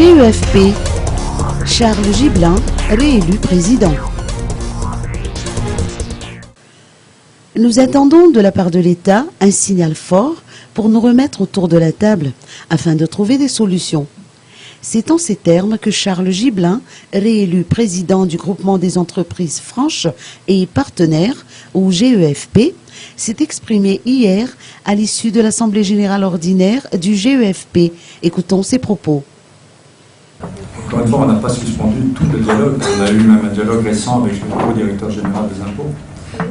GEFP, Charles Gibelin, réélu président. Nous attendons de la part de l'État un signal fort pour nous remettre autour de la table afin de trouver des solutions. C'est en ces termes que Charles Gibelin, réélu président du groupement des entreprises franches et partenaires, ou GEFP, s'est exprimé hier à l'issue de l'Assemblée générale ordinaire du GEFP. Écoutons ses propos. Encore une fois, on n'a pas suspendu tout le dialogue. On a eu même un dialogue récent avec le nouveau directeur général des impôts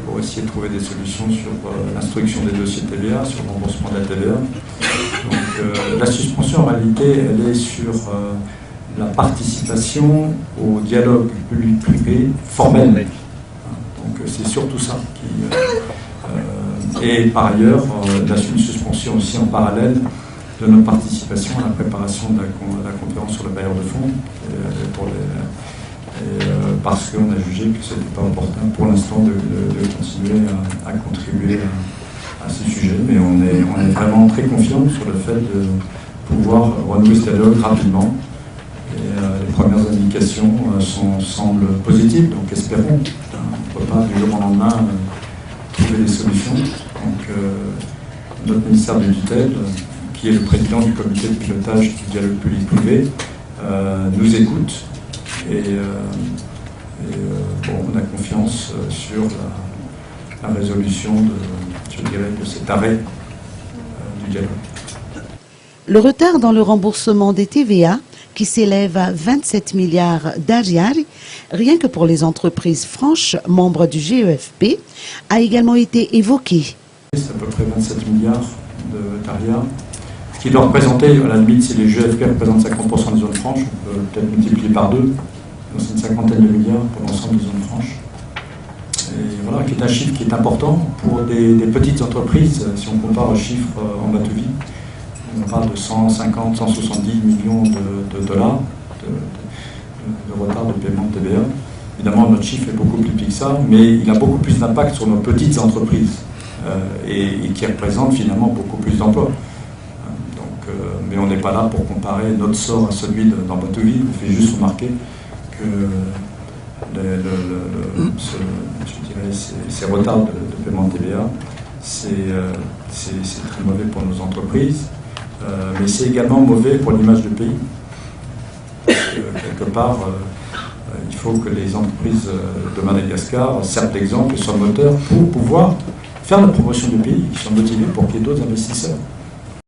pour essayer de trouver des solutions sur l'instruction des dossiers TVA, sur le remboursement de la TVA. Donc la suspension, en réalité, elle est sur la participation au dialogue public-privé formel. Donc c'est surtout ça qui... et par ailleurs, une suspension aussi en parallèle de notre participation à la préparation de la conférence sur le bailleur de fonds, parce qu'on a jugé que ce n'était pas opportun pour l'instant de continuer à contribuer à ce sujet. Mais on est vraiment très confiant sur le fait de pouvoir renouer ce dialogue rapidement. Et les premières indications semblent positives, donc espérons. On ne peut pas du jour au lendemain trouver des solutions. Donc notre ministère du tutelle, qui est le président du comité de pilotage du dialogue public-privé, nous écoute et on a confiance sur la résolution de cet arrêt du dialogue. Le retard dans le remboursement des TVA, qui s'élève à 27 milliards d'ariari, rien que pour les entreprises franches membres du GEFP, a également été évoqué. C'est à peu près 27 milliards d'ariari. Ce qui doit représenter, à la limite, si les GEFP représentent 50% des zones franches, on peut peut-être multiplier par 2. Donc c'est une cinquantaine de milliards pour l'ensemble des zones franches. Et voilà, qui est un chiffre qui est important pour des petites entreprises. Si on compare aux chiffres en bateau-vie, on parle de 150, 170 millions de dollars de retard de paiement de TVA. Évidemment, notre chiffre est beaucoup plus petit que ça, mais il a beaucoup plus d'impact sur nos petites entreprises et qui représentent finalement beaucoup plus d'emplois. Mais on n'est pas là pour comparer notre sort à celui d'un bateau-vie. On fait juste remarquer que ces retards de paiement de TVA, c'est très mauvais pour nos entreprises, mais c'est également mauvais pour l'image du pays. Quelque part, il faut que les entreprises de Madagascar servent d'exemple et soient moteurs pour pouvoir faire la promotion du pays, qui sont motivés pour qu'il y ait d'autres investisseurs.